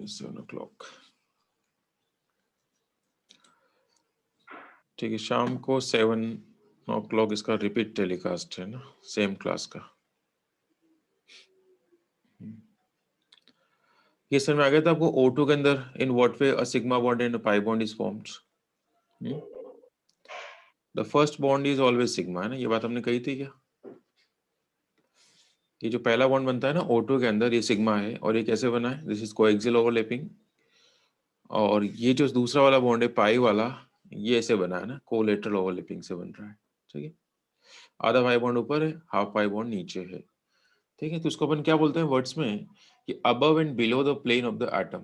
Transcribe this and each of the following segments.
7 o'clock. ठीक है, शाम को 7 o'clock इसका रिपीट टेलीकास्ट है ना, सेम क्लास का। ये समझ में आ गया था आपको O2 के अंदर in what way a sigma bond and pi bond is formed? The first bond is always sigma, है ना, ये बात हमने कही थी क्या? ये जो पहला बॉन्ड बनता है ना O2 के अंदर, ये सिग्मा है, और ये कैसे बना है? This is coaxial overlapping. और ये जो दूसरा वाला बॉन्ड है पाई वाला, ये ऐसे बना है ना, कोलेटरल ओवरलैपिंग से बन रहा है। ठीक है, आधा पाई बॉन्ड ऊपर है, हाफ पाई बॉन्ड नीचे है। ठीक है, तो उसको अपन क्या बोलते हैं वर्ड्स में कि above and below the plane of the atom.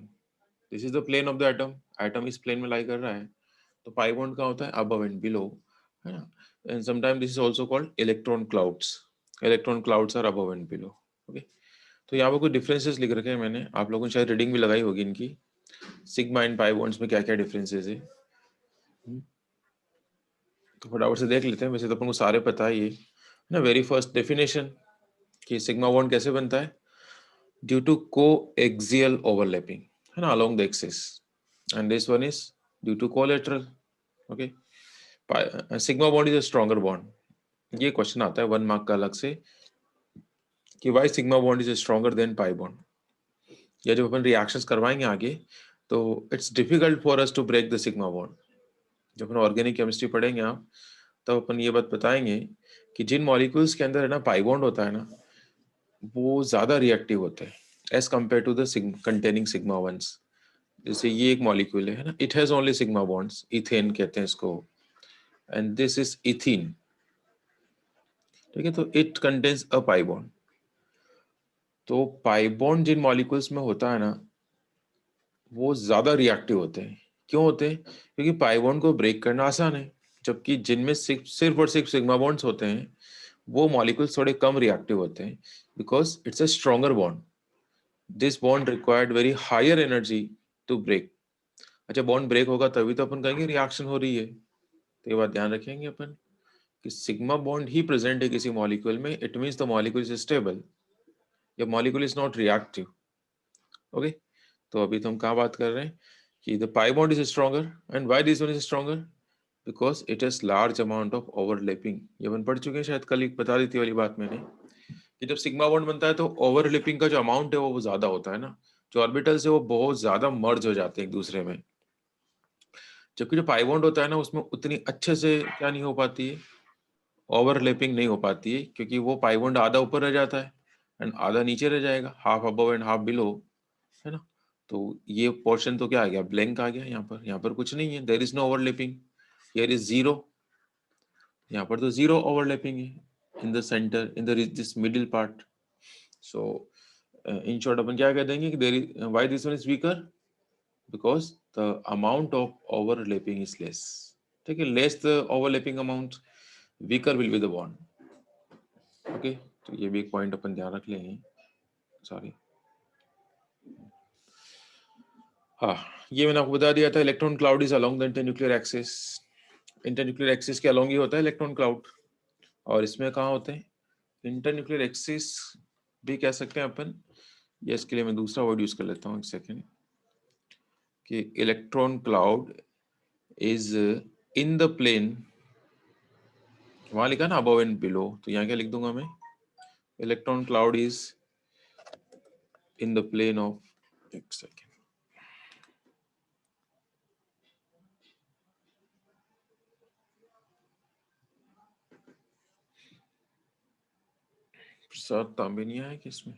This is the plane of the atom, atom इस प्लेन में लाई कर रहा है, तो पाई बॉन्ड का होता है अबव एंड बिलो, है ना। And sometime this is also called electron clouds. Electron clouds are above and below. Okay, तो यहाँ पर कुछ डिफरेंसेस लिख रखे हैं मैंने, आप लोगों ने शायद रीडिंग भी लगाई होगी इनकी, सिग्मा एंड पाई बॉन्ड्स में क्या क्या डिफरेंसेस है। तो फटाफट से देख लेते हैं, वैसे तो अपन को सारे पता ही है ना। वेरी फर्स्ट डेफिनेशन कि सिग्मा बॉन्ड कैसे बनता है, ड्यू टू कोएक्सियल ओवरलैपिंग, है ना, along the axis, and this one is due to collateral. Okay, sigma bond is a stronger bond. ये क्वेश्चन आता है 1 मार्क का अलग से कि why sigma bond is stronger than pi bond. या जब अपन रिएक्शंस करवाएंगे आगे, तो it's difficult for us to break the sigma bond. जब अपन ऑर्गेनिक केमिस्ट्री पढ़ेंगे आप, तब अपन ये बात बताएंगे कि जिन मॉलिक्यूल्स के अंदर है ना पाई बॉन्ड होता है ना, वो ज्यादा रिएक्टिव होते हैं as compare to the containing sigma ones. जैसे ये एक मॉलिक्यूल है ना, it has only sigma bonds, ethane कहते हैं इसको, एंड दिस इज इथीन। ठीक है, तो it contains a pi bond. तो पाई बॉन्ड जिन मॉलिक्यूल्स में होता है ना, वो ज्यादा रिएक्टिव होते हैं। क्यों होते हैं? क्योंकि पाई बॉन्ड को ब्रेक करना आसान है, जबकि जिनमें सिर्फ और सिर्फ सिग्मा बॉन्ड्स होते हैं, वो मॉलिक्यूल्स थोड़े कम रिएक्टिव होते हैं, because it's a stronger bond. This bond required very higher energy to break. अच्छा, बॉन्ड ब्रेक होगा तभी तो अपन कहेंगे रिएक्शन हो रही है। तो ये बात ध्यान रखेंगे अपन कि सिग्मा बॉन्ड ही प्रेजेंट है किसी मॉलिक्यूल में, it means the molecule is stable, या molecule is not reactive. Okay, तो अभी तो हम कहाँ बात कर रहे हैं कि the pi bond is stronger, and why this one is stronger, because it has large amount of overlapping. ये अपन पढ़ चुके हैं शायद, कल ही बता दी थी वाली बात मैंने, कि जब सिग्मा बॉन्ड बनता है तो ओवरलैपिंग का जो अमाउंट है वो ज्यादा होता है ना, जो ऑर्बिटल्स है वो बहुत ज्यादा मर्ज हो जाते हैं एक दूसरे में। जबकि जो पाई बॉन्ड होता है ना, उसमें उतनी अच्छे से क्या नहीं हो पाती है, ओवरलैपिंग नहीं हो पाती है, क्योंकि वो पाई बॉन्ड आधा ऊपर रह जाता है एंड आधा नीचे रह जाएगा, half above and half below, है ना। तो ये पोर्शन तो क्या आ गया, ब्लैंक आ गया। यहाँ पर कुछ नहीं है, there is no overlapping, here is zero. यहाँ पर तो जीरो ओवरलैपिंग है in the centre, in the this middle part. So in short अपन क्या कह देंगे कि there is, why this one is weaker, because the amount of overlapping is less. ठीक है, less the overlapping amount, weaker will be the bond. Okay, तो ये भी एक पॉइंट अपन ध्यान रख लेंगे। सॉरी, हाँ, ये मैंने आपको बता दिया था, electron cloud is along the internuclear axis. Internuclear axis के अलोंग ही होता है इलेक्ट्रॉन क्लाउड। और इसमें कहाँ होते हैं, इंटरन्यूक्लियर एक्सिस भी कह सकते हैं अपन, या इसके लिए मैं दूसरा वर्ड यूज कर लेता हूँ, एक सेकेंड, कि electron cloud is in the plane, वहां लिखा ना अबव एंड बिलो, तो यहाँ क्या लिख दूंगा मैं, electron cloud is in the plane of, एक सेकेंड, प्रसाद तांबे नहीं आया कि इसमें,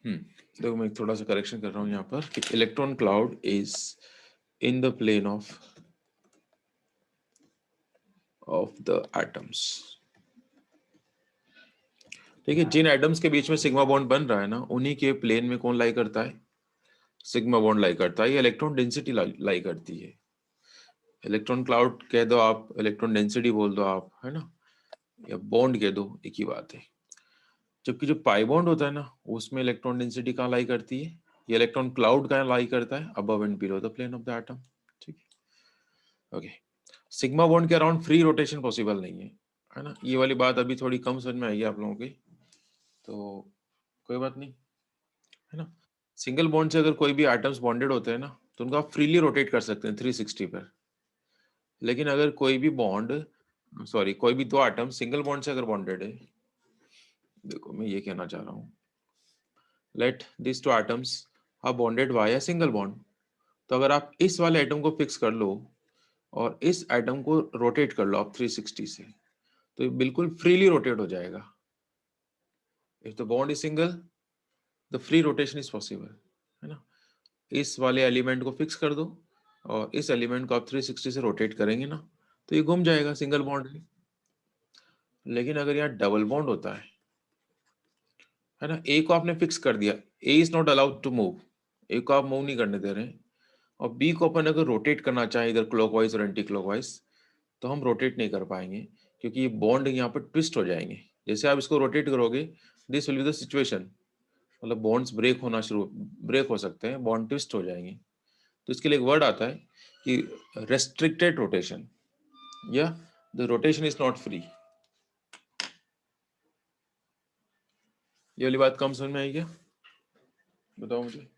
देखो मैं थोड़ा सा करेक्शन कर रहा हूँ यहाँ पर, कि electron cloud is in the plane of the atoms. ठीक है, जिन एटम्स के बीच में सिग्मा बॉन्ड बन रहा है ना, उन्हीं के प्लेन में कौन लाई करता है, सिग्मा बॉन्ड लाई करता है। ये इलेक्ट्रॉन डेंसिटी लाई करती है। इलेक्ट्रॉन क्लाउड कह दो आप, इलेक्ट्रॉन डेंसिटी बोल दो आप, है ना, या बॉन्ड कह दो, एक ही बात है। जबकि जो पाई बॉन्ड होता है ना, उसमें इलेक्ट्रॉन डेंसिटी कहाँ लाई करती है, ये इलेक्ट्रॉन क्लाउड कहाँ लाई करता है, above and below the plane of the atom. ठीक है, ओके। सिग्मा बॉन्ड के अराउंड फ्री रोटेशन पॉसिबल नहीं है, है ना। ये वाली बात अभी थोड़ी कम समझ में आएगी आप लोगों की, तो कोई बात नहीं, है ना। सिंगल बॉन्ड से अगर कोई भी एटम्स बॉन्डेड होते हैं ना, तो उनको आप फ्रीली रोटेट कर सकते हैं 360 पर। लेकिन अगर कोई भी बॉन्ड, सॉरी, कोई भी दो एटम सिंगल बॉन्ड से अगर बॉन्डेड है, देखो मैं ये कहना चाह रहा हूँ, let this two atoms are bonded via single bond, तो अगर आप इस वाले एटम को फिक्स कर लो और इस एटम को रोटेट कर लो आप 360 से, तो ये बिल्कुल फ्रीली रोटेट हो जाएगा। If the bond is single, the free rotation is possible, है ना। इस वाले एलिमेंट को फिक्स कर दो और इस एलिमेंट को आप 360 से रोटेट करेंगे ना, तो ये घूम जाएगा, सिंगल बॉन्ड है। लेकिन अगर यहाँ डबल बॉन्ड होता है ना, ए को आपने फिक्स कर दिया, A is not allowed to move, A को आप मूव नहीं करने दे रहे हैं, और बी को अपन अगर रोटेट करना चाहें इधर क्लॉकवाइज और एंटी क्लॉकवाइज, तो हम रोटेट नहीं कर पाएंगे, क्योंकि ये बॉन्ड यहाँ पर ट्विस्ट हो जाएंगे। जैसे आप इसको रोटेट करोगे, this will be the situation, मतलब बॉन्ड्स ब्रेक हो सकते हैं, बॉन्ड ट्विस्ट हो जाएंगे। तो इसके लिए एक वर्ड आता है कि रेस्ट्रिक्टेड रोटेशन, या the rotation is not free. ये वाली बात कम समझ में आई क्या, बताओ मुझे।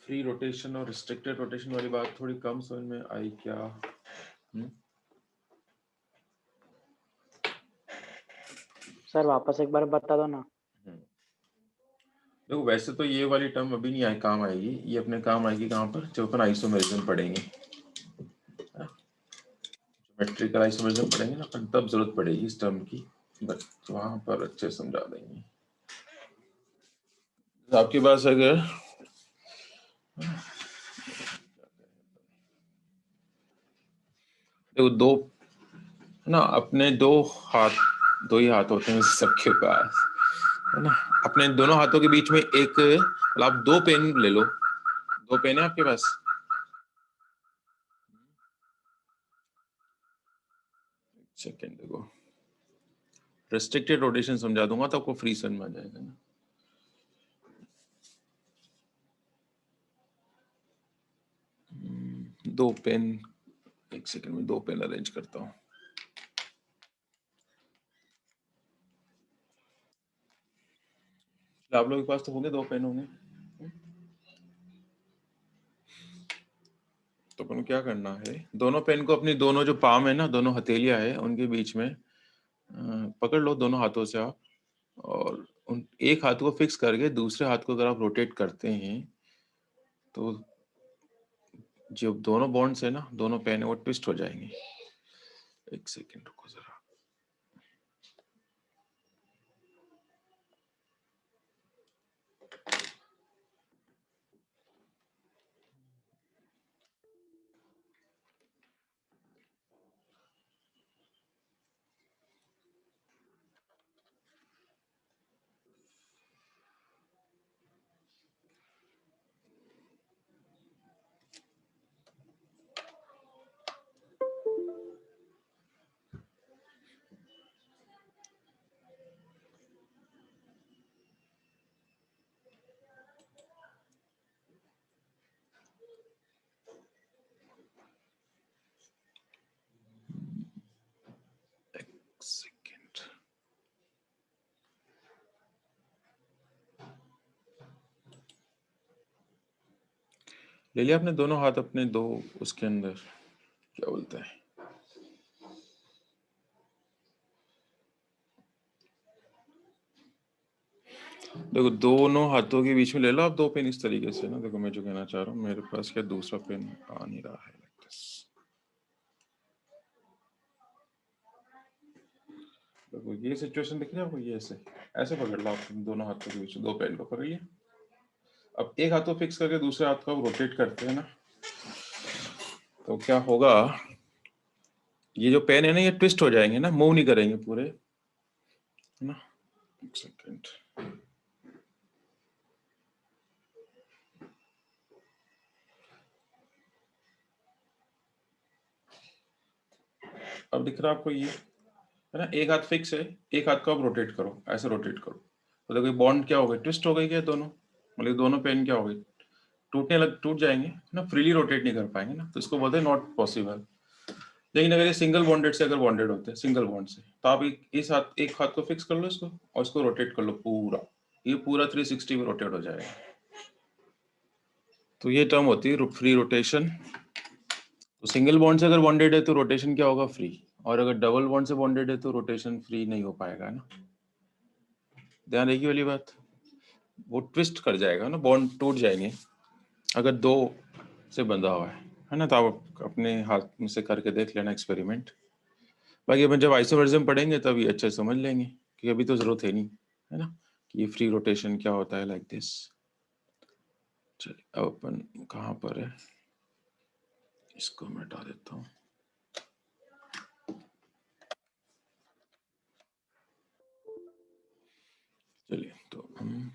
फ्री रोटेशन और रिस्ट्रिक्टेड रोटेशन वाली बात थोड़ी कम समझ में आई क्या? सर वापस एक बार बता दो ना। देखो वैसे तो ये वाली टर्म अभी नहीं आए काम आएगी, ये अपने काम आएगी कहाँ पर, जब अपन आइसोमेरिज्म पढ़ेंगे, ज्योमेट्रिकल आइसोमेरिज्म पढ़ेंगे ना अपन, तब जरूरत पड़ेगी इस टर्म की, बट वहां पर अच्छे समझा देंगे। तो आपके पास अगर देखो दो, ना अपने दो हाथ, दो ही हाथ होते हैं सबके पास, है ना। अपने दोनों हाथों के बीच में एक, मतलब आप दो पेन ले लो, दो पेन है आपके पास, सेकेंड देखो, रेस्ट्रिक्टेड रोटेशन समझा दूंगा तो आपको फ्री समझ में आ जाएगा ना। दो पेन, एक सेकंड में दो पेन अरेंज करता हूँ। आप लोगों के पास तो होंगे, दो पेन होंगे, तो अपन क्या करना है, दोनों पेन को अपनी दोनों जो पाम है ना, दोनों हथेलियां है उनके बीच में पकड़ लो दोनों हाथों से आप, और उन एक हाथ को फिक्स करके दूसरे हाथ को अगर आप रोटेट करते हैं, तो जो दोनों बॉन्ड्स है ना, दोनों पेन है वो ट्विस्ट हो जाएंगे। एक सेकंड रुको जरा, सेकंड, ले लिया आपने दोनों हाथ अपने दो उसके अंदर, क्या बोलते हैं, देखो दोनों हाथों के बीच में ले लो आप दो पेन इस तरीके से ना। देखो मैं जो कहना चाह रहा हूँ, मेरे पास क्या दूसरा पेन आ नहीं रहा है, like this। देखो ये सिचुएशन दिख रही है आपको, ये ऐसे ऐसे पकड़ लो आप दोनों हाथों के बीच में दो पेन को पकड़िए। अब एक हाथ को फिक्स करके दूसरे हाथ को रोटेट करते हैं ना, तो क्या होगा, ये जो पेन है ना ये ट्विस्ट हो जाएंगे ना, मूव नहीं करेंगे पूरे, है ना। एक सेकेंड, अब दिख रहा है आपको ये, है ना। एक हाथ फिक्स है, एक हाथ को आप रोटेट करो, ऐसे रोटेट करो, तो देखो बॉन्ड क्या हो गई, ट्विस्ट हो गई क्या दोनों, मतलब दोनों पेन क्या हो गई, टूट जाएंगे ना, फ्रीली रोटेट नहीं कर पाएंगे ना, तो इसको बोलते हैं नॉट पॉसिबल। लेकिन अगर ये सिंगल बॉन्डेड से अगर बॉन्डेड होते हैं, सिंगल बॉन्ड से, तो आप एक हाथ को फिक्स कर लो इसको और इसको रोटेट कर लो पूरा, ये पूरा 360 में रोटेट हो जाएगा। तो ये टर्म होती है फ्री रोटेशन। तो सिंगल बॉन्ड से अगर बॉन्डेड है तो रोटेशन क्या होगा, फ्री, और अगर डबल बॉन्ड से बॉन्डेड है तो रोटेशन फ्री नहीं हो पाएगा ना। ध्यान रखिए वाली बात, वो ट्विस्ट कर जाएगा ना, बॉन्ड टूट जाएंगे अगर दो से बंधा हुआ है ना। तो आप अपने हाथ में से करके देख लेना एक्सपेरिमेंट। बाकी अपन जब आइसोमेरिज्म पढ़ेंगे तब ये अच्छे से समझ लेंगे, कि अभी तो जरूरत है नहीं, है ना, कि ये फ्री रोटेशन क्या होता है, लाइक दिस। चलिए अब अपन कहाँ पर है, इसको मैं हटा देता हूँ। चलिए तो हम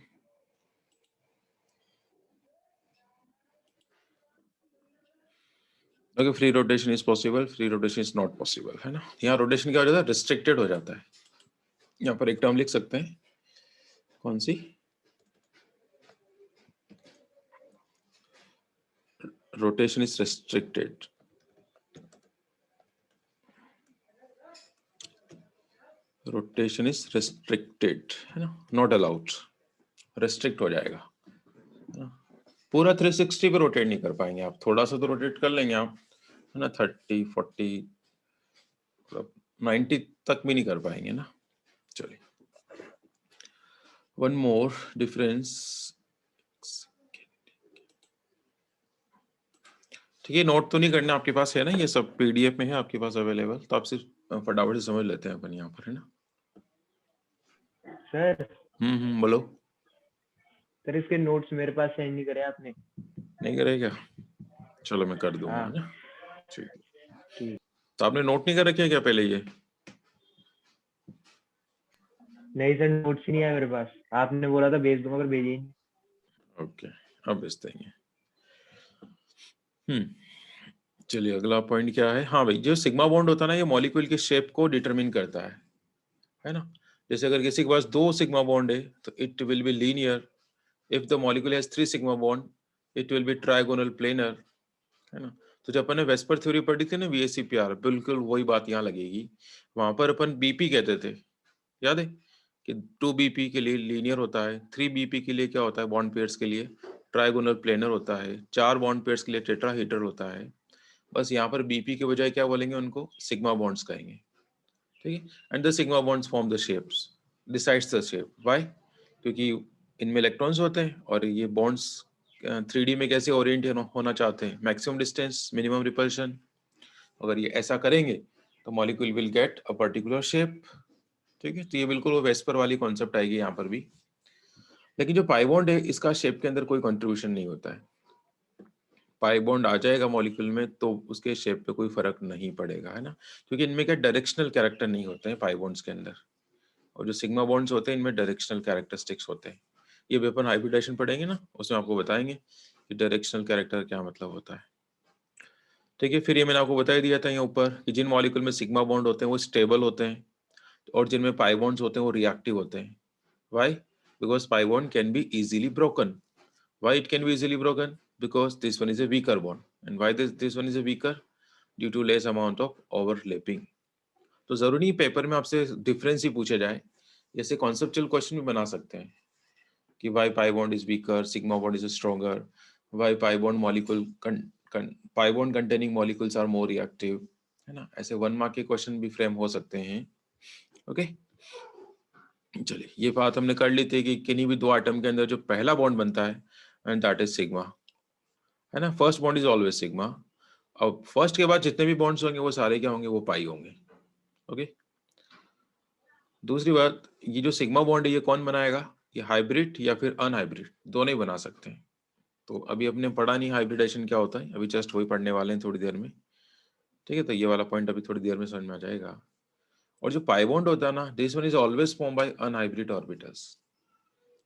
okay, free rotation is possible, free rotation is not possible, है ना। यहाँ रोटेशन क्या हो जाता है, रिस्ट्रिक्टेड हो जाता है। यहाँ पर एक टर्म लिख सकते हैं, कौन सी, rotation is restricted, rotation is restricted, है ना, नॉट अलाउड, रेस्ट्रिक्ट हो जाएगा, है ना। पूरा 360 पे रोटेट नहीं कर पाएंगे आप, थोड़ा सा तो रोटेट कर लेंगे आप, है ना, 30 40 मतलब 90 तक भी नहीं कर पाएंगे ना। चलिए वन मोर डिफरेंस, ठीक है, नोट तो नहीं करना, आपके पास है ना, ये सब पीडीएफ में है आपके पास अवेलेबल, तो आप सिर्फ फटाफट से समझ लेते हैं अपन यहाँ पर, है ना। सर बोलो। सर इसके नोट्स मेरे पास सेंड नहीं करे आपने। नहीं करेगा, चलो मैं कर दूंगा, हाँ है ना। ठीक, ठीक। तो आपने नोट नहीं कर रखे क्या पहले ये? नहीं सर नोट्स ही नहीं है मेरे पास, आपने बोला था भेज दूंगा पर भेजे ही नहीं। ओके, अब भेज देंगे। चलिए अगला पॉइंट क्या है, हाँ भाई, जो सिग्मा बॉन्ड होता है ना, ये मॉलिक्यूल के शेप को डिटरमिन करता है ना। जैसे अगर किसी के पास 2 सिग्मा बॉन्ड है तो it will be linear, if the molecule has 3 sigma bond it will be trigonal planar, है ना। तो जब अपन ने वेस्पर थ्योरी पढ़ी थी ना, VSEPR, बिल्कुल वही बात यहाँ लगेगी। वहां पर अपन BP कहते थे, याद है, कि 2BP के लिए लीनियर होता है, 3BP के लिए क्या होता है, बॉन्ड पेयर्स के लिए ट्रायगोनल प्लेनर होता है, 4 बॉन्ड पेयर्स के लिए टेट्राहीड्रल होता है। बस यहाँ पर BP के बजाय क्या बोलेंगे, उनको सिग्मा बॉन्ड्स कहेंगे, ठीक है। And the sigma bonds form the shapes, decides the shape, why, क्योंकि इनमें इलेक्ट्रॉन्स होते हैं और ये बॉन्ड्स 3D में कैसे ओरिएंट होना चाहते हैं, मैक्सिमम डिस्टेंस, मिनिमम रिपल्शन। अगर ये ऐसा करेंगे तो molecule will get a particular shape, ठीक है। तो ये बिल्कुल वो वेस्पर वाली कॉन्सेप्ट आएगी यहाँ पर भी। लेकिन जो पाई बॉन्ड है इसका शेप के अंदर कोई कंट्रीब्यूशन नहीं होता है, पाई बॉन्ड आ जाएगा मॉलिक्यूल में तो उसके शेप पे कोई फर्क नहीं पड़ेगा, है ना, क्योंकि इनमें क्या डायरेक्शनल कैरेक्टर नहीं होते हैं पाई बॉन्ड्स के अंदर, और जो सिग्मा बॉन्ड्स होते हैं इनमें डायरेक्शनल कैरेक्टरिस्टिक्स होते हैं। ये भी अपन हाइब्रिडेशन पढ़ेंगे ना, उसमें आपको बताएंगे कि डायरेक्शनल कैरेक्टर क्या मतलब होता है, ठीक है। फिर ये मैंने आपको बता ही दिया था यहाँ ऊपर कि जिन मॉलिक्यूल में सिग्मा बॉन्ड होते हैं वो स्टेबल होते हैं, और जिनमें पाई बॉन्ड्स होते हैं वो रिएक्टिव होते हैं। Why? Because pi bond can be easily broken. Why it can be easily broken? Because this one is a weaker bond. And why this one is a weaker? Due to less amount of overlapping. तो जरूरी नहीं paper में आपसे difference ही पूछे जाए, जैसे conceptual question भी बना सकते हैं कि why pi bond is weaker, sigma bond is stronger, why pi bond molecule pi bond containing molecules are more reactive, है ना। ऐसे 1 मार्क के क्वेश्चन भी फ्रेम हो सकते हैं, ओके। चलिए ये बात हमने कर ली थी कि किन्हीं भी 2 एटम के अंदर जो पहला बॉन्ड बनता है एंड दैट इज सिग्मा, है ना। First bond is always sigma. अब फर्स्ट के बाद जितने भी बॉन्ड्स होंगे वो सारे क्या होंगे, वो पाई होंगे, ओके। दूसरी बात, ये जो सिग्मा बॉन्ड है ये कौन बनाएगा, ये हाइब्रिड या फिर अनहाइब्रिड, दोनों ही बना सकते हैं। तो अभी अपने पढ़ा नहीं हाइब्रिडेशन क्या होता है, अभी जस्ट वही पढ़ने वाले हैं थोड़ी देर में, ठीक है। तो ये वाला पॉइंट अभी थोड़ी देर में समझ में आ जाएगा। और जो पाई बॉन्ड होता है ना, this one is always form by unhybrid orbitals.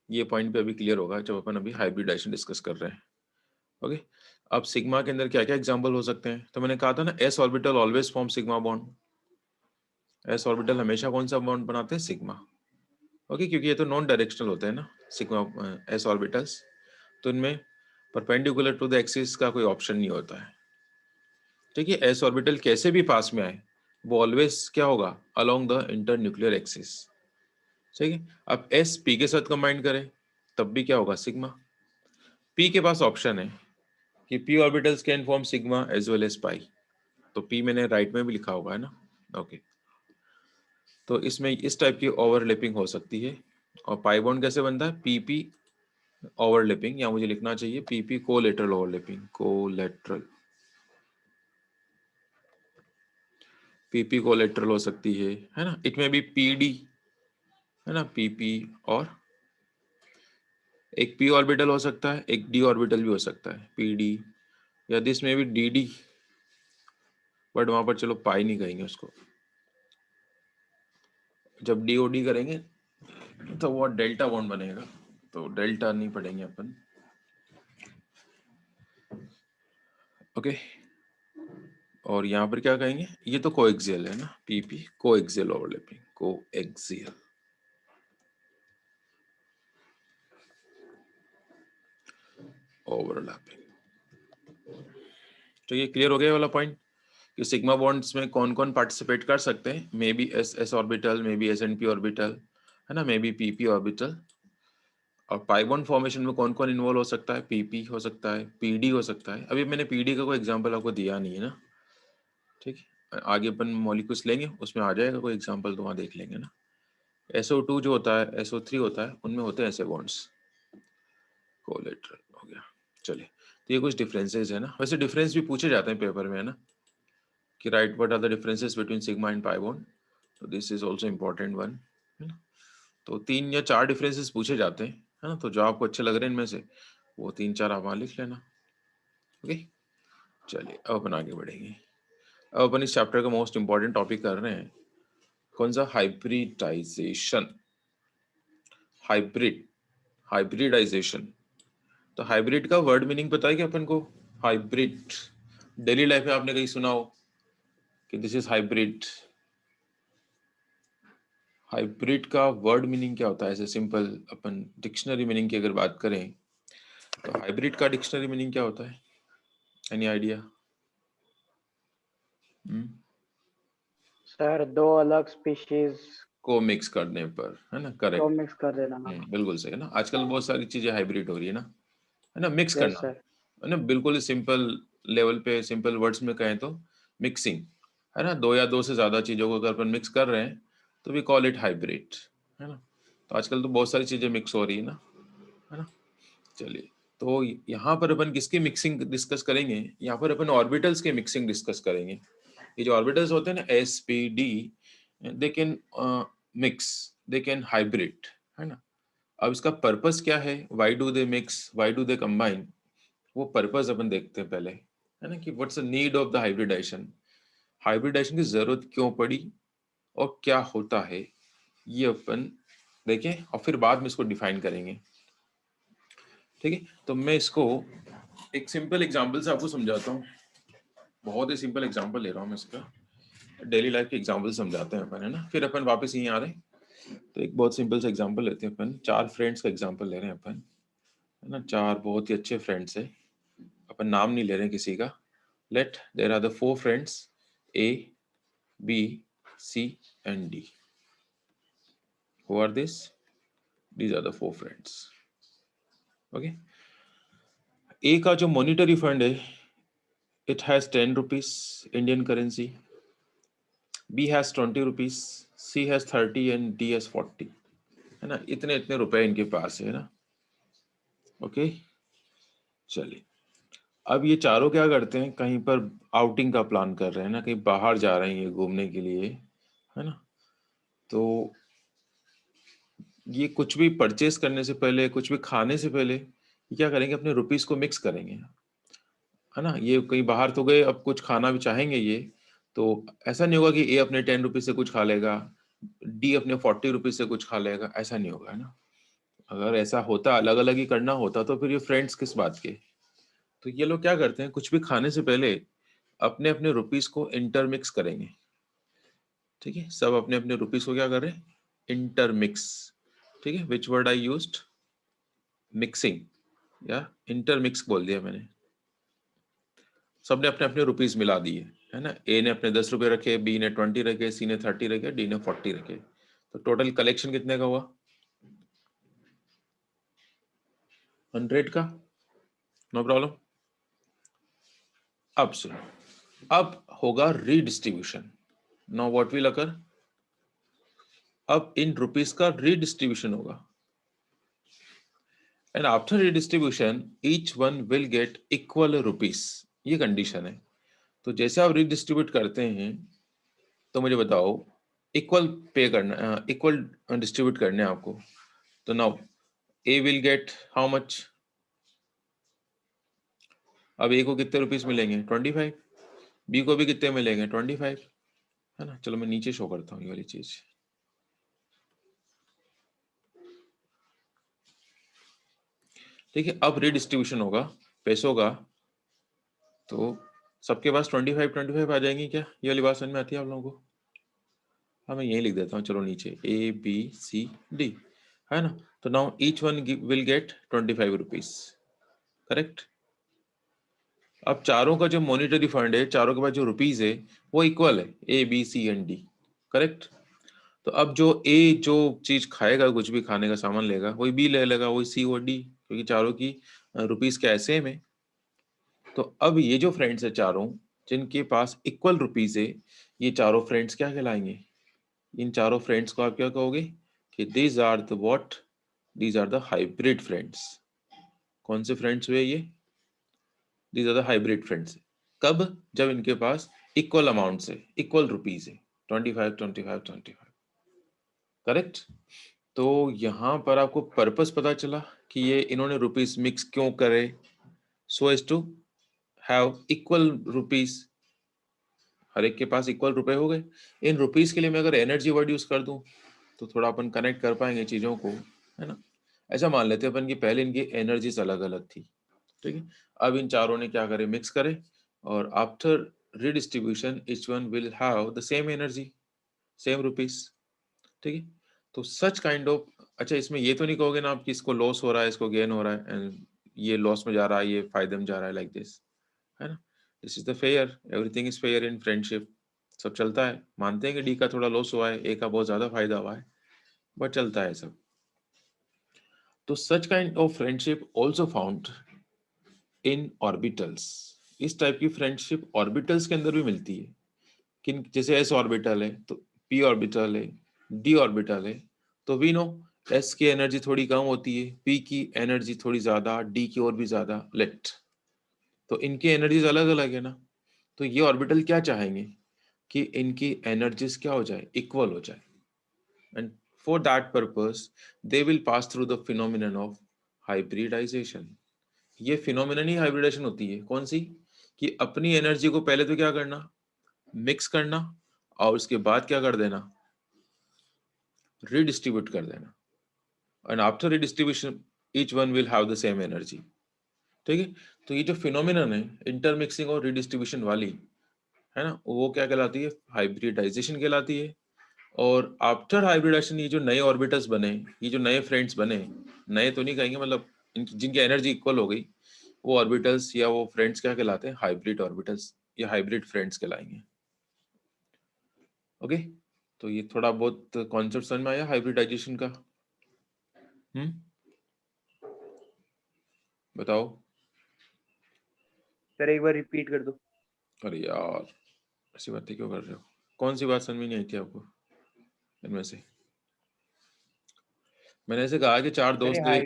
ये पॉइंट पे अभी क्लियर होगा जब अपन अभी हाइब्रिडेशन डिस्कस कर रहे हैं, ओके। अब सिग्मा के अंदर क्या क्या एग्जांपल हो सकते हैं, तो मैंने कहा था ना, S orbital always form sigma bond. S orbital हमेशा कौन सा बॉन्ड बनाते हैं, सिग्मा, ओके, क्योंकि ये तो नॉन डायरेक्शनल होते हैं ना सिग्मा एस ऑर्बिटल्स। तो इनमें परपेंडिकुलर टू द एक्सिस का कोई ऑप्शन नहीं होता है। ठीक है, एस ऑर्बिटल कैसे भी पास में आए वो ऑलवेज क्या होगा, along the inter nuclear axis. ठीक है, अब एस पी के साथ कंबाइन करें तब भी क्या होगा, सिग्मा। पी के पास ऑप्शन है कि p orbitals can form sigma as well as pi, तो पी मैंने राइट में भी लिखा होगा है ना। ओके, तो इसमें इस टाइप की ओवरलैपिंग हो सकती है। और पाई बॉन्ड कैसे बनता है, पी पी ओवरलैपिंग, या मुझे लिखना चाहिए P P collateral overlapping, collateral, P P collateral हो सकती है ना। इट में भी पी डी है ना, पी पी, और एक पी ऑर्बिटल हो सकता है, एक डी ऑर्बिटल भी हो सकता है, पी डी, या दिस में भी डी डी, बट वहां पर चलो पाई नहीं कहेंगे उसको। जब डी ओ डी करेंगे तो वो डेल्टा बॉन्ड बनेगा, तो डेल्टा नहीं पढ़ेंगे अपन। ओके, और यहाँ पर क्या कहेंगे, ये तो कोएक्सियल है ना, PP coaxial overlapping, coaxial. Overlapping, तो ये क्लियर हो गया वाला पॉइंट कि सिग्मा बॉन्ड्स में कौन कौन पार्टिसिपेट कर सकते हैं, may be S S orbital, may be S and P orbital है ना, may be P P orbital. और पाई बॉन्ड फॉर्मेशन में कौन कौन इन्वॉल्व हो सकता है, पीपी हो सकता है, पीडी हो सकता है। अभी मैंने पीडी का कोई एग्जांपल आपको दिया नहीं है ना। ठीक है, आगे अपन मॉलिक्यूल्स लेंगे उसमें आ जाएगा कोई एग्जांपल, तो वहाँ देख लेंगे ना। SO2 जो होता है, SO3 होता है, उनमें होते हैं ऐसे बॉन्ड्स, कोलेटरल हो गया। चलिए, तो ये कुछ डिफरेंसेस है ना, वैसे डिफरेंस भी पूछे जाते हैं पेपर में है ना, कि right what are the differences between sigma and pi bond, तो this is also important one है ना। तो 3 या 4 डिफरेंसेस पूछे जाते हैं है ना, तो जो आपको अच्छे लग रहे हैं इनमें से वो 3-4 आप वहाँ लिख लेना। ओके, चलिए अब अपन आगे बढ़ेंगे। अब अपन इस चैप्टर का मोस्ट इंपॉर्टेंट टॉपिक कर रहे हैं, कौन सा, हाइब्रिडाइजेशन। Hybrid, hybridization. तो हाइब्रिड का वर्ड मीनिंग पता है क्या अपन को, हाइब्रिड डेली लाइफ में आपने कहीं सुना हो कि दिस इज हाइब्रिड। हाइब्रिड का वर्ड मीनिंग क्या होता है, ऐसे सिंपल अपन डिक्शनरी मीनिंग की अगर बात करें तो हाइब्रिड का डिक्शनरी मीनिंग क्या होता है, एनी आइडिया? सर दो अलग स्पीशीज को मिक्स करने पर है ना, को करेक्ट। मिक्स कर देना। बिल्कुल सही है ना, आजकल बहुत सारी चीजें हाइब्रिड हो रही है ना, मिक्स यस करना सर। है ना, बिल्कुल सिंपल लेवल पे, सिंपल वर्ड्स में कहें तो मिक्सिंग है ना, दो या दो से ज्यादा चीजों को अगर अपन मिक्स कर रहे हैं तो वी कॉल इट हाइब्रिड है ना। तो आजकल तो बहुत सारी चीजें मिक्स हो रही है ना। चलिए, तो यहाँ पर अपन किसकी मिक्सिंग डिस्कस करेंगे, यहाँ पर अपन ऑर्बिटल्स के मिक्सिंग डिस्कस करेंगे। ये जो ऑर्बिटल्स होते हैं ना, s p d, they can mix, they can hybrid है ना। अब इसका पर्पस क्या है, why do they mix, why do they combine, वो पर्पस अपन देखते हैं पहले है ना, कि what's the need of the hybridization, hybridization की जरूरत क्यों पड़ी और क्या होता है, ये अपन देखें और फिर बाद में इसको डिफाइन करेंगे। ठीक है, तो मैं इसको एक सिंपल एग्जांपल से आपको समझाता हूँ, बहुत ही सिंपल एग्जांपल ले रहा हूँ मैं इसका, डेली लाइफ के एग्जांपल समझाते हैं अपन है ना, फिर अपन वापस यहीं आ रहे हैं। तो एक बहुत सिंपल सा एग्जांपल लेते हैं अपन, 4 फ्रेंड्स का एग्जांपल ले रहे हैं अपन है ना, 4 बहुत ही अच्छे फ्रेंड्स है, अपन नाम नहीं ले रहे हैं किसी का। Let there are the 4 friends A, B, C and D. Who are this? These are the 4 friends. Okay. A का जो मॉनिटरी फंड है, it has 10 rupees Indian currency, B has 20 rupees, C has 30 and D has 40 है ना, इतने इतने रुपए इनके पास है ना। ओके, चलिए, अब ये चारों क्या करते हैं, कहीं पर आउटिंग का प्लान कर रहे हैं ना, कहीं बाहर जा रहे हैं ये घूमने के लिए है ना। तो ये कुछ भी परचेस करने से पहले, कुछ भी खाने से पहले ये क्या करेंगे, अपने रुपीस को मिक्स करेंगे है ना। ये कहीं बाहर तो गए, अब कुछ खाना भी चाहेंगे ये, तो ऐसा नहीं होगा कि ए अपने 10 रुपीज से कुछ खा लेगा, डी अपने 40 रुपीज से कुछ खा लेगा, ऐसा नहीं होगा है ना। अगर ऐसा होता, अलग अलग ही करना होता, तो फिर ये फ्रेंड्स किस बात के। तो ये लोग क्या करते हैं, कुछ भी खाने से पहले अपने अपने रुपीस को इंटरमिक्स करेंगे। ठीक है, सब अपने अपने रुपीस को क्या कर रहे हैं, इंटरमिक्स। ठीक है, which word I used, mixing या इंटरमिक्स बोल दिया मैंने, सबने अपने अपने रुपीस मिला दिए, है ना। ए ने अपने 10 रुपए रखे, बी ने 20 रखे, सी ने 30 रखे, डी ने 40 रखे, तो टोटल कलेक्शन कितने का हुआ? 100 का, नो प्रॉब्लम। अब सुनो, अब होगा redistribution. Now what will occur, अब इन रुपीस का रीडिस्ट्रीब्यूशन होगा, and after redistribution each one will get equal rupees, ये कंडीशन है। तो जैसे आप रीडिस्ट्रीब्यूट करते हैं तो मुझे बताओ, इक्वल पे करना, इक्वल डिस्ट्रीब्यूट करने हैं आपको, तो now A will get how much, अब ए को कितने रुपीस मिलेंगे? 25, बी को भी कितने मिलेंगे? 25, है ना। चलो मैं नीचे शो करता हूँ ये वाली चीज, ठीक है। अब रीडिस्ट्रीब्यूशन होगा पैसों का, तो सबके पास 25 आ जाएंगी क्या? ये वाली बात समझ में आती है आप लोगों को? हाँ मैं यही लिख देता हूँ, चलो नीचे ए बी सी डी, है ना। तो now each one will get 25 rupees, correct. अब चारों का जो मॉनिटरी फंड है, चारों के पास जो रुपीज है वो इक्वल है, A B C and D, correct. तो अब जो ए जो चीज खाएगा, कुछ भी खाने का सामान लेगा, वही बी ले लेगा, वही सी और डी, क्योंकि चारों की रुपीज क्या है, सेम है। तो अब ये जो फ्रेंड्स है चारों, जिनके पास इक्वल रुपीज है, ये चारों फ्रेंड्स क्या कहलाएंगे? इन चारों फ्रेंड्स को आप क्या कहोगे कि these are the what, these are the hybrid friends. कौन से फ्रेंड्स हुए ये? These are the hybrid friends. कब? जब इनके पास इक्वल अमाउंट से, इक्वल रुपीज है, 25, करेक्ट। तो यहाँ पर आपको पर्पस पता चला कि ये इन्होंने रुपीस मिक्स क्यों करे, so as to have equal rupees, हर एक के पास इक्वल रुपए हो गए। इन रुपीस के लिए मैं अगर एनर्जी वर्ड यूज कर दूं तो थोड़ा अपन कनेक्ट कर पाएंगे चीजों को, है ना। ऐसा मान लेते हैं अपन की पहले इनकी एनर्जीज अलग अलग थी, ठीक है। अब इन चारों ने क्या करे, मिक्स करे, और after redistribution each one will have the same energy, same rupees, ठीक है। तो सच काइंड ऑफ, अच्छा इसमें ये तो नहीं कहोगे ना आप कि इसको लॉस हो रहा है, इसको गेन हो रहा है, एंड ये लॉस में जा रहा है, ये फायदे में जा रहा है, लाइक दिस, है ना। This is the fair, everything is fair in friendship, सब चलता है। मानते हैं कि डी का थोड़ा लॉस हुआ है, ए का बहुत ज्यादा फायदा हुआ है, बट चलता है सब। तो such kind of friendship also found in orbitals, इस टाइप की फ्रेंडशिप ऑर्बिटल्स के अंदर भी मिलती है। किन, जैसे एस ऑर्बिटल है तो पी ऑर्बिटल है, डी ऑर्बिटल है, तो वी नो एस की एनर्जी थोड़ी कम होती है, पी की एनर्जी थोड़ी ज्यादा, डी की और भी ज्यादा, लेट। तो इनकी एनर्जीज अलग अलग है ना। तो ये ऑर्बिटल क्या चाहेंगे कि इनकी एनर्जीज क्या हो जाए, इक्वल हो जाए, and for that purpose they will pass through the phenomenon of hybridization. ये फिनोमिनन ही हाइब्रिडाइजेशन होती है, कौन सी? कि अपनी एनर्जी को पहले तो क्या करना, मिक्स करना, और उसके बाद क्या कर देना, redistribute कर देना, and after redistribution each one will have the same energy, ठीक है। तो ये जो फिनोमिनन है इंटरमिक्सिंग और रिडिस्ट्रीब्यूशन वाली, है ना, वो क्या कहलाती है, हाइब्रिडाइजेशन कहलाती है। और आफ्टर हाइब्रिडाइजेशन ये जो नए ऑर्बिटल्स बने, ये जो नए फ्रेंड्स बने, नए तो नहीं कहेंगे, मतलब जिनकी एनर्जी इक्वल हो गई, वो ऑर्बिटल्स या वो फ्रेंड्स क्या कहलाते हैं, हाइब्रिड ऑर्बिटल्स या हाइब्रिड फ्रेंड्स कहलाएंगे। ओके, तो ये थोड़ा बहुत कॉन्सेप्ट समझ में आया हाइब्रिडाइजेशन का? बताओ। सर एक बार रिपीट कर दो। अरे यार, ऐसी बातें क्यों कर रहे हो? कौन सी बात समझ में नहीं आई थी आपको इनमें से? मैंने ऐसे कहा कि चार सर ये दोस्त थे,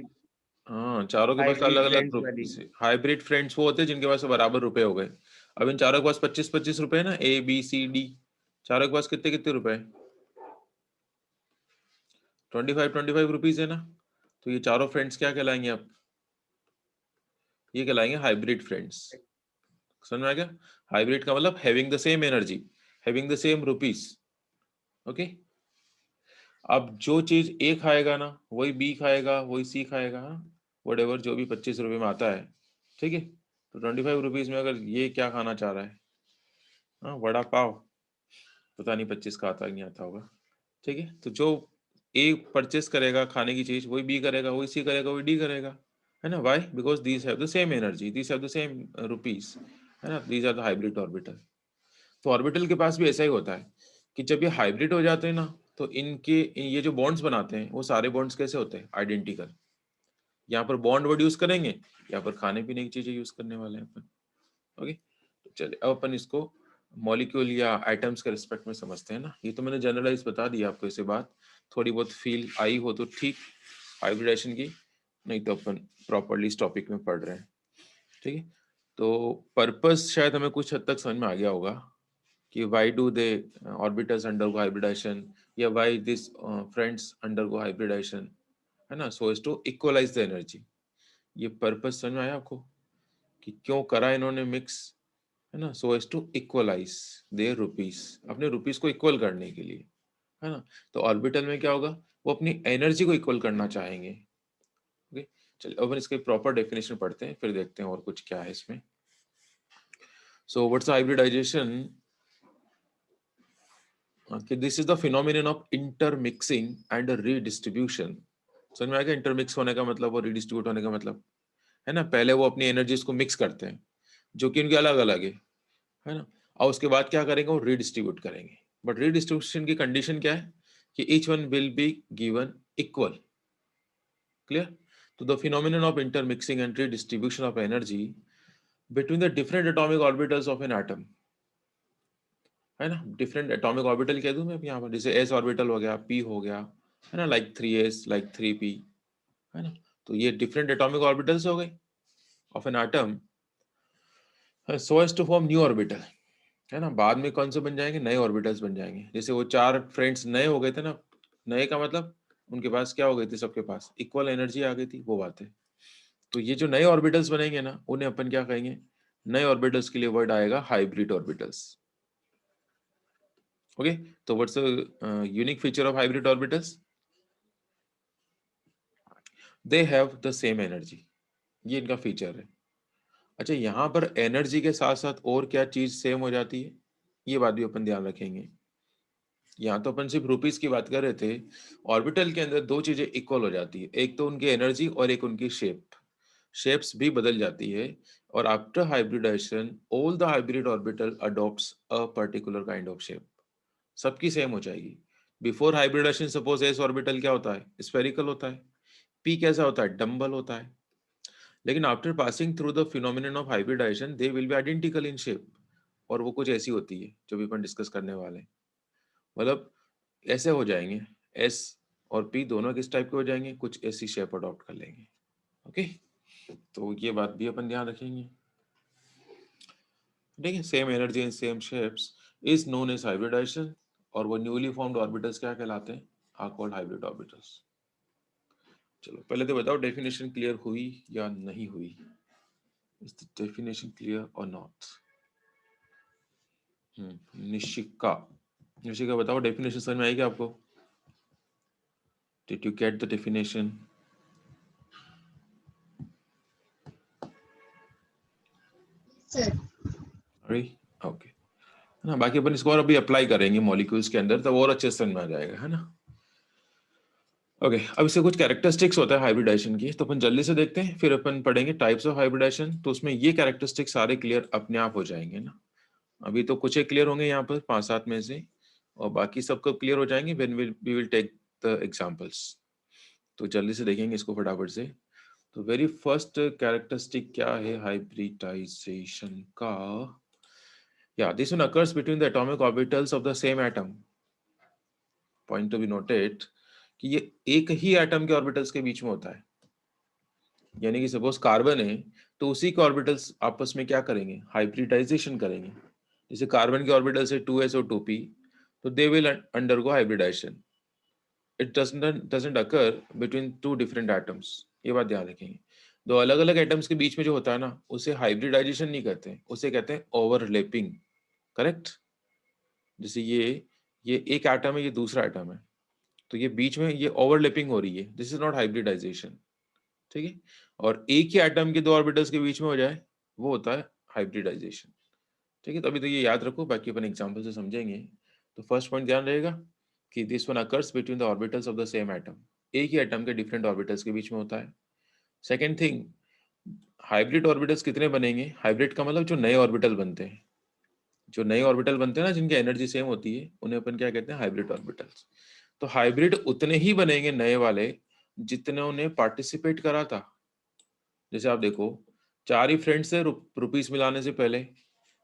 हाँ, चारों के पास अलग हाइब्रिड अलग फ्रेंड्स वाली। हाइब्रिड फ्रेंड्स वो होते हैं जिनके पास बराबर रुपए हो गए। अब इन चारों के पास 25-25 रुपए है ना, ए बी सी डी, चारों के पास कितने कितने रुपए? 25 रुपीज है ना। तो ये चारों फ्रेंड्स क्या कहलाएंगे अब? ये कहलाएंगे हाइब्रिड फ्रेंड्स। समझ में आ गया? हाइब्रिड का मतलब having the same energy, having the same rupees, okay. अब जो चीज ए खाएगा ना, वही बी खाएगा, वही सी खाएगा, वट जो भी 25 रुपए में आता है, ठीक है। तो 25 रुपीज में अगर ये क्या खाना चाह रहा है, हाँ, वड़ा पाव, पता नहीं 25 का आता है नहीं आता होगा, ठीक है। तो जो ए परचेस करेगा खाने की चीज, वही बी करेगा, वही सी करेगा, वही डी करेगा, है ना, why, because these have the same energy, these have the same rupees, है ना, these are the hybrid orbital. तो ऑर्बिटल के पास भी ऐसा ही होता है कि जब ये हाइब्रिड हो जाते हैं ना, तो इनके ये जो बॉन्ड्स बनाते हैं वो सारे बॉन्ड्स कैसे होते हैं, आइडेंटिकल। यहाँ पर बॉन्ड वर्ड यूज करेंगे, यहाँ पर खाने पीने की चीजें यूज करने वाले हैं अपन। ओके, तो चलिए अब अपन इसको मॉलिक्यूल या आइटम्स के रिस्पेक्ट में समझते हैं ना। ये तो मैंने जनरलाइज बता दिया आपको, इसे बात थोड़ी बहुत फील आई हो तो ठीक हाइब्रिडेशन की, नहीं तो अपन प्रॉपरली इस टॉपिक में पढ़ रहे हैं। ठीक है, तो पर्पस शायद हमें कुछ हद तक समझ में आ गया होगा कि why do they orbitals undergo hybridization, या why this friends undergo hybridization, है ना, so as to equalize the energy। ये पर्पस समझ में आया आपको कि क्यों करा इन्होंने मिक्स, है ना, so as to equalize their rupees, अपने रुपीस को इक्वल करने के लिए, है ना। तो ऑर्बिटल में क्या होगा, वो अपनी एनर्जी को इक्वल करना चाहेंगे। ओके, चलिए अब इसके प्रॉपर डेफिनेशन पढ़ते हैं, फिर देखते हैं और कुछ क्या है इसमें। So what's hybridization? Okay, this is the phenomenon of intermixing and redistribution। समझ में आ गया इंटरमिक्स होने का मतलब और रीडिस्ट्रीब्यूट होने का मतलब, है ना। पहले वो अपनी एनर्जीज को मिक्स करते हैं जो कि उनके अलग अलग है ना, और उसके बाद क्या करेंगे, वो रीडिस्ट्रीब्यूट करेंगे। बट रीडिस्ट्रीब्यूशन की कंडीशन क्या है कि each one will be given equal. Clear? तो the phenomenon of intermixing and redistribution of energy between the different atomic orbitals of an atom, है ना। डिफरेंट एटॉमिक ऑर्बिटल कह दूं मैं यहाँ पर, जैसे एस ऑर्बिटल हो गया, पी हो गया, है ना, लाइक 3s लाइक 3p, है ना। तो ये डिफरेंट एटॉमिक ऑर्बिटल्स हो गए of an atom, so as to form new orbital, है ना। बाद में कौन से बन जाएंगे, नए ऑर्बिटल्स बन जाएंगे। जैसे वो 4 फ्रेंड्स नए हो गए थे ना, नए का मतलब उनके पास क्या हो गई थी, सबके पास इक्वल एनर्जी आ गई थी, वो बात है। तो ये जो नए ऑर्बिटल्स बनेंगे ना, उन्हें अपन क्या कहेंगे, नए ऑर्बिटल्स के लिए वर्ड आएगा हाइब्रिड ऑर्बिटल्स। ओके, तो what's the unique feature of hybrid orbitals? They have the same energy, ये इनका फीचर है। अच्छा, यहाँ पर एनर्जी के साथ साथ और क्या चीज सेम हो जाती है, ये बात भी अपन ध्यान रखेंगे। यहाँ तो अपन सिर्फ रुपीस की बात कर रहे थे, ऑर्बिटल के अंदर 2 चीजें इक्वल हो जाती है, एक तो उनकी एनर्जी और एक उनकी शेप। शेप्स भी बदल जाती है, और after hybridization all the hybrid orbital adopts a particular kind of shape, सबकी सेम हो जाएगी। Before hybridization suppose s orbital क्या होता है, स्फेरिकल होता है, पी कैसा होता है, डम्बल होता है। लेकिन after passing through the phenomenon of hybridization they will be identical in shape, और वो कुछ ऐसी होती है जो भी अपन डिस्कस करने वाले हैं। मतलब ऐसे हो जाएंगे, एस और पी दोनों किस टाइप के हो जाएंगे, कुछ ऐसी शेप अडॉप्ट कर लेंगे। ओके, तो ये बात भी अपन ध्यान रखेंगे। ठीक है, same energy and same shapes is known as hybridization, और वो न्यूली फॉर्म्ड ऑर्बिटल्स क्या कहलाते हैं, आर कॉल्ड हाइब्रिड ऑर्बिटल्स। चलो पहले तो बताओ डेफिनेशन क्लियर हुई या नहीं हुई? इज द डेफिनेशन क्लियर और नॉट? निशिका, निशिका बताओ डेफिनेशन समझ में आई क्या आपको? Did you get the definition? Sir अरे ओके, है ना। बाकी अपन इसको और अभी अप्लाई करेंगे मॉलिक्यूल्स के अंदर, तब और अच्छे से समझ में आ जाएगा, है ना। ओके, अब इससे कुछ कैरेक्टरिस्टिक्स होता है हाइब्रिडाइजेशन की, तो अपन जल्दी से देखते हैं, फिर अपन पढ़ेंगे टाइप्स ऑफ हाइब्रिडाइजेशन। तो उसमें ये कैरेक्टरिस्टिक्स सारे क्लियर अपने आप हो जाएंगे ना। अभी तो कुछ एक क्लियर होंगे यहाँ पर 5-7 में से, और बाकी सब कब क्लियर हो जाएंगे, when we will take the examples. तो जल्दी से देखेंगे इसको फटाफट से। तो वेरी फर्स्ट कैरेक्टरिस्टिक क्या है हाइब्रिडाइजेशन का? या this one occurs between the atomic orbitals of the same atom. Point to be noted कि ये एक ही एटम के ऑर्बिटल्स के बीच में होता है। यानी कि सपोज कार्बन है, तो उसी के ऑर्बिटल्स आपस में क्या करेंगे, हाइब्रिडाइजेशन करेंगे। जैसे कार्बन के ऑर्बिटल्स है 2s और 2p, तो they will undergo hybridization. It doesn't occur between 2 different atoms. ये बात ध्यान रखेंगे, दो अलग अलग एटम्स के बीच में जो होता है ना, उसे हाइब्रिडाइजेशन नहीं कहते हैं, उसे कहते हैं ओवरलैपिंग। करेक्ट? जैसे ये एक एटम है, ये दूसरा एटम है, तो ये बीच में ये ओवरलैपिंग हो रही है, दिस इज नॉट हाइब्रिडाइजेशन। ठीक है, और एक ही एटम के 2 ऑर्बिटल्स के बीच में हो जाए, वो होता है हाइब्रिडाइजेशन। ठीक है, तो अभी तो ये याद रखो, बाकी अपन एग्जांपल से समझेंगे। तो फर्स्ट पॉइंट ध्यान रहेगा कि this one occurs between the orbitals of the same atom, एक ही एटम के डिफरेंट ऑर्बिटल्स के बीच में होता है। सेकेंड थिंग, हाइब्रिड ऑर्बिटल्स कितने बनेंगे? हाइब्रिड का मतलब जो नए ऑर्बिटल बनते हैं, जो नए ऑर्बिटल बनते हैं ना जिनकी एनर्जी सेम होती है, उन्हें अपन क्या कहते हैं? Hybrid orbitals. तो हाइब्रिड उतने ही बनेंगे नए वाले जितने उन्हें पार्टिसिपेट करा था। जैसे आप देखो, 4 ही फ्रेंड्स थे रुपीस मिलाने से पहले,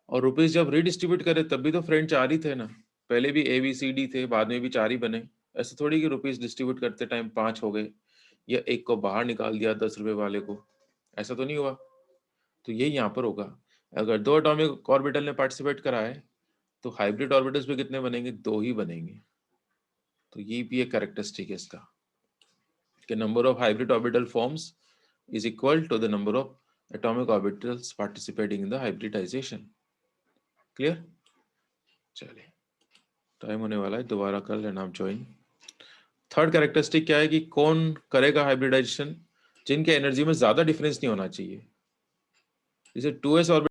और रुपीस जब रिडिस्ट्रीब्यूट करे तब भी तो फ्रेंड 4 ही थे ना। पहले भी ABCD थे, बाद में भी 4 ही बने। ऐसे थोड़ी कि रुपीस डिस्ट्रीब्यूट करते टाइम 5 हो गए, या एक को बाहर निकाल दिया 10 रुपए वाले को, ऐसा तो नहीं हुआ। तो यही यहाँ पर होगा, अगर 2 एटॉमिक ऑर्बिटल ने पार्टिसिपेट करा है तो हाइब्रिड ऑर्बिटल्स भी कितने बनेंगे? 2 ही बनेंगे। तो ये भी एक कैरेक्टरिस्टिक है इसका, कि number of hybrid orbital forms is equal to the number of atomic orbitals participating in the hybridization. Clear? चलिए, टाइम होने वाला है, दोबारा कर लेना आप ज्वाइन। थर्ड कैरेक्टरिस्टिक क्या है कि कौन करेगा हाइब्रिडाइजेशन? जिनके एनर्जी में ज्यादा डिफरेंस नहीं होना चाहिए। जैसे 2s ऑर्बिटल